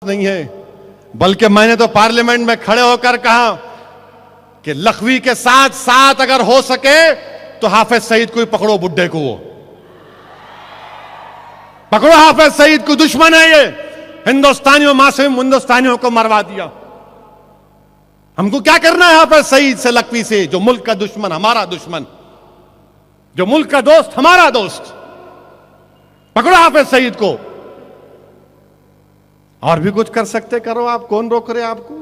नहीं है, बल्कि मैंने तो पार्लियामेंट में खड़े होकर कहा कि लखवी के साथ साथ अगर हो सके तो हाफिज सईद को ही पकड़ो, बुड्ढे को वो पकड़ो। हाफिज सईद को दुश्मन है ये, हिंदुस्तानियों मासूम हिंदुस्तानियों को मरवा दिया। हमको क्या करना है हाफिज सईद से, लखवी से, जो मुल्क का दुश्मन हमारा दुश्मन, जो मुल्क का दोस्त हमारा दोस्त। पकड़ो हाफिज सईद को। और भी कुछ कर सकते करो आप, कौन रोक रहे आपको?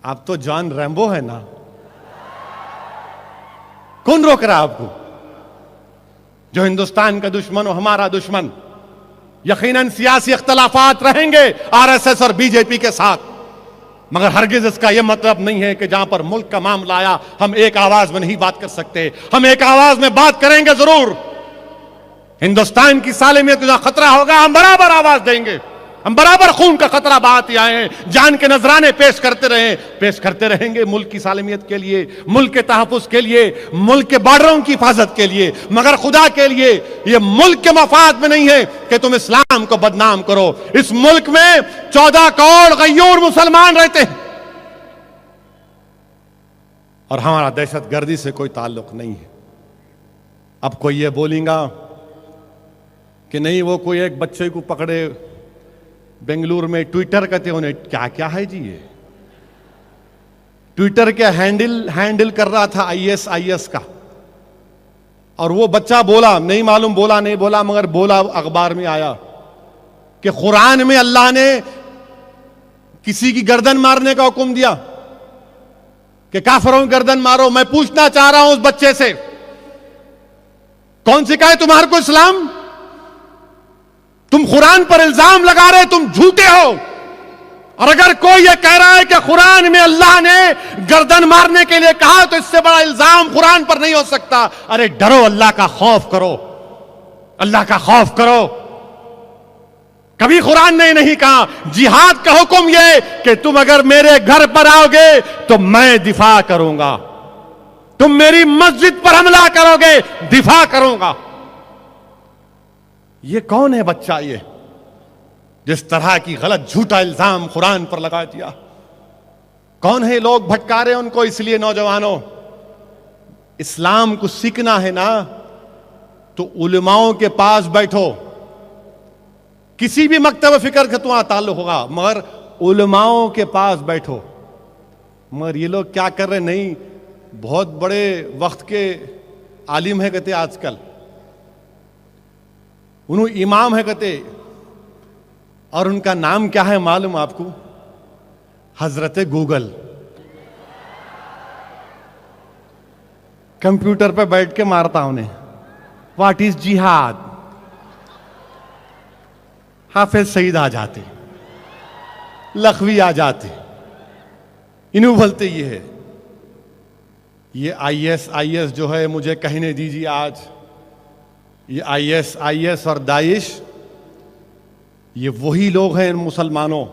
आप तो जॉन रैम्बो है ना, कौन रोक रहा है आपको? जो हिंदुस्तान का दुश्मन हो, हमारा दुश्मन। यकीनन सियासी इख्तलाफात रहेंगे आरएसएस और बीजेपी के साथ, मगर हरगिज इसका यह मतलब नहीं है कि जहां पर मुल्क का मामला आया हम एक आवाज में नहीं बात कर सकते। हम एक आवाज में बात करेंगे जरूर। हिंदुस्तान की सालिमियत का खतरा होगा, हम बराबर आवाज देंगे। हम बराबर खून का खतरा बहाते आए हैं, जान के नजराने पेश करते रहेंगे मुल्क की सालिमियत के लिए, मुल्क के तहफ़्फ़ुज़ के लिए, मुल्क के बॉर्डरों की हिफाजत के लिए। मगर खुदा के लिए यह मुल्क के मफाद में नहीं है कि तुम इस्लाम को बदनाम करो। इस मुल्क में 14 करोड़ गय्यूर मुसलमान रहते हैं और हमारा दहशतगर्दी से कोई ताल्लुक नहीं है। अब कोई ये बोलेगा कि नहीं, वो कोई एक बच्चे को पकड़े बेंगलुरु में, ट्विटर कहते उन्हें, क्या क्या है जी ये? ट्विटर के हैंडल कर रहा था आईएस का, और वो बच्चा बोला, नहीं मालूम बोला नहीं बोला, मगर बोला, अखबार में आया कि कुरान में अल्लाह ने किसी की गर्दन मारने का हुक्म दिया कि काफिरों की गर्दन मारो। मैं पूछना चाह रहा हूं उस बच्चे से, कौन सिखाए तुम्हारे को इस्लाम? तुम कुरान पर इल्जाम लगा रहे, तुम झूठे हो। और अगर कोई यह कह रहा है कि कुरान में अल्लाह ने गर्दन मारने के लिए कहा, तो इससे बड़ा इल्जाम कुरान पर नहीं हो सकता। अरे डरो, अल्लाह का खौफ करो, अल्लाह का खौफ करो। कभी कुरान ने नहीं कहा। जिहाद का हुक्म यह कि तुम अगर मेरे घर पर आओगे तो मैं दिफा करूंगा, तुम मेरी मस्जिद पर हमला करोगे, दिफा करूंगा। ये कौन है बच्चा ये, जिस तरह की गलत झूठा इल्जाम कुरान पर लगा दिया? कौन है लोग भटका रहे उनको? इसलिए नौजवानों, इस्लाम को सीखना है ना तो उलमाओं के पास बैठो। किसी भी मकतब फिक्र का तुम्हारा ताल्लुक होगा, मगर उलमाओं के पास बैठो। मगर ये लोग क्या कर रहे? नहीं, बहुत बड़े वक्त के आलिम है कहते आजकल, उन्होंने इमाम है कहते, और उनका नाम क्या है मालूम आपको? हजरत गूगल। कंप्यूटर पे बैठ के मारता उन्हें, व्हाट इज जिहाद। हाफिज सईद आ जाते, लखवी आ जाते, इन्हों बोलते ये है। ये आईएस जो है, मुझे कहने दीजिए आज, ये आईएस और दाइश, ये वही लोग हैं मुसलमानों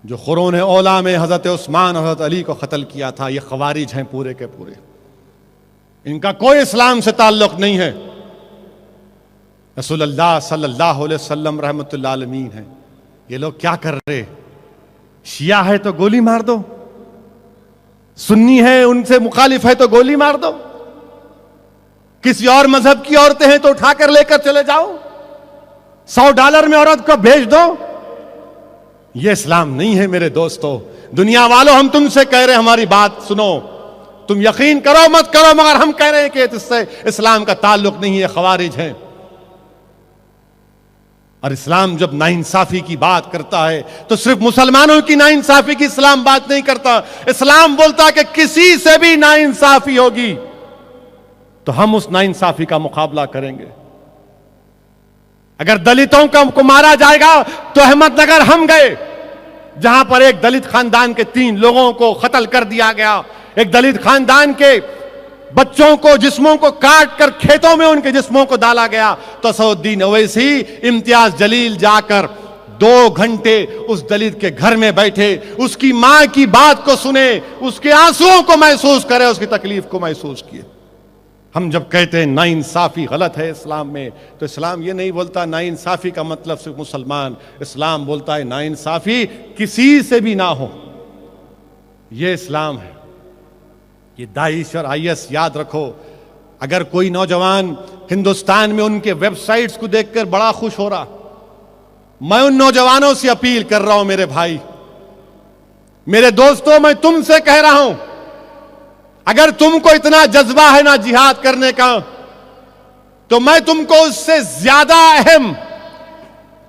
जो खुरोन औला में हजरत उस्मान और हजरत अली को कत्ल किया था। ये खवारिज हैं पूरे के पूरे, इनका कोई इस्लाम से ताल्लुक नहीं है। रसूलुल्लाह सल्लल्लाहु अलैहि वसल्लम रहमतुल्लाह अलमीन है। ये लोग क्या कर रहे? शिया है तो गोली मार दो, सुन्नी है उनसे मुखालिफ है तो गोली मार दो, किसी और मजहब की औरतें हैं तो उठाकर लेकर चले जाओ, $100 में औरत को भेज दो। यह इस्लाम नहीं है मेरे दोस्तों। दुनिया वालों, हम तुमसे कह रहे हैं, हमारी बात सुनो। तुम यकीन करो मत करो, मगर हम कह रहे हैं कि इससे इस्लाम का ताल्लुक नहीं है, खवारिज हैं। और इस्लाम जब नाइंसाफी की बात करता है तो सिर्फ मुसलमानों की नाइंसाफी की इस्लाम बात नहीं करता। इस्लाम बोलता है कि किसी से भी नाइंसाफी होगी तो हम उस नाइंसाफी का मुकाबला करेंगे। अगर दलितों को मारा जाएगा तो अहमदनगर हम गए, जहां पर एक दलित खानदान के 3 लोगों को कत्ल कर दिया गया। एक दलित खानदान के बच्चों को, जिस्मों को काट कर खेतों में उनके जिस्मों को डाला गया। तो असदुद्दीन ओवैसी, इम्तियाज जलील जाकर 2 घंटे उस दलित के घर में बैठे, उसकी मां की बात को सुने, उसके आंसुओं को महसूस करे, उसकी तकलीफ को महसूस किए। हम जब कहते हैं नाइंसाफी गलत है इस्लाम में, तो इस्लाम ये नहीं बोलता नाइंसाफी का मतलब सिर्फ मुसलमान। इस्लाम बोलता है नाइंसाफी किसी से भी ना हो, ये इस्लाम है। ये दाइश और आईएस याद रखो। अगर कोई नौजवान हिंदुस्तान में उनके वेबसाइट्स को देखकर बड़ा खुश हो रहा, मैं उन नौजवानों से अपील कर रहा हूं, मेरे भाई, मेरे दोस्तों, मैं तुमसे कह रहा हूं, अगर तुमको इतना जज्बा है ना जिहाद करने का, तो मैं तुमको उससे ज्यादा अहम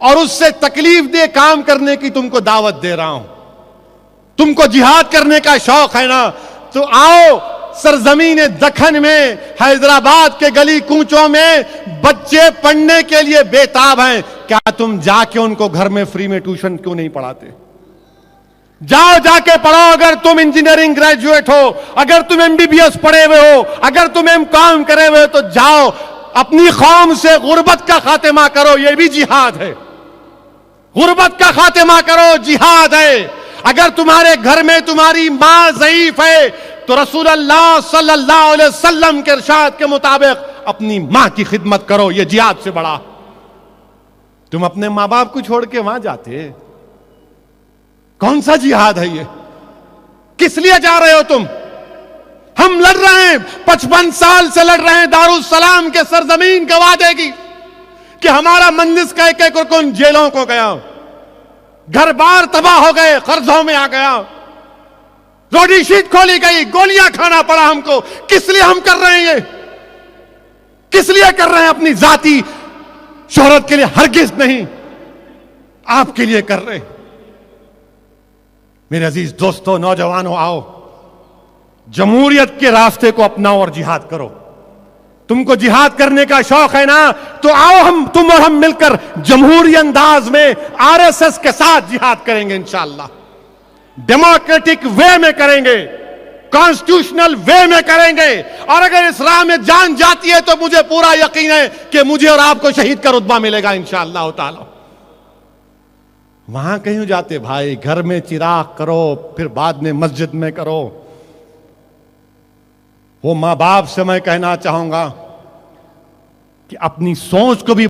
और उससे तकलीफ दे काम करने की तुमको दावत दे रहा हूं। तुमको जिहाद करने का शौक है ना, तो आओ, सरजमीन दखन में, हैदराबाद के गली कूचों में बच्चे पढ़ने के लिए बेताब हैं। क्या तुम जाके उनको घर में फ्री में ट्यूशन क्यों नहीं पढ़ाते? जाओ, जाके पढ़ो। अगर तुम इंजीनियरिंग ग्रेजुएट हो, अगर तुम एमबीबीएस पढ़े हुए हो, अगर तुम एमकॉम करे हुए हो, तो जाओ अपनी कौम से गुर्बत का खात्मा करो। यह भी जिहाद है। गुर्बत का खात्मा करो, जिहाद है। अगर तुम्हारे घर में तुम्हारी मां ज़ईफ है, तो रसूलुल्लाह सल्लल्लाहु अलैहि वसल्लम के इरशाद के मुताबिक अपनी मां की खिदमत करो। यह जिहाद से बड़ा। तुम अपने मां बाप को छोड़ के वहां जाते, कौन सा जिहाद है ये? किस लिए जा रहे हो तुम? हम लड़ रहे हैं, 55 साल से लड़ रहे हैं दारुस्सलाम के सरजमीन के वादे की, कि हमारा मंदिर का एक एक रुकन जेलों को गया, घर बार तबाह हो गए, कर्जों में आ गया, रोटी शीट खोली गई, गोलियां खाना पड़ा हमको। किस लिए हम कर रहे हैं ये? किस लिए कर रहे हैं? अपनी जाती शोहरत के लिए हरगिज नहीं, आपके लिए कर रहे हैं। मेरे अजीज दोस्तों, नौजवानों, आओ, जमहूरियत के रास्ते को अपनाओ और जिहाद करो। तुमको जिहाद करने का शौक है ना, तो आओ, तुम और हम मिलकर जमहूरी अंदाज में आरएसएस के साथ जिहाद करेंगे इंशाअल्लाह। डेमोक्रेटिक वे में करेंगे, कॉन्स्टिट्यूशनल वे में करेंगे। और अगर इस राह में जान जाती है, तो मुझे पूरा यकीन है कि मुझे और आपको शहीद का रुतबा मिलेगा इंशाअल्लाह ताला। वहां कहीं जाते भाई, घर में चिराग करो, फिर बाद में मस्जिद में करो। वो मां बाप से मैं कहना चाहूंगा कि अपनी सोच को भी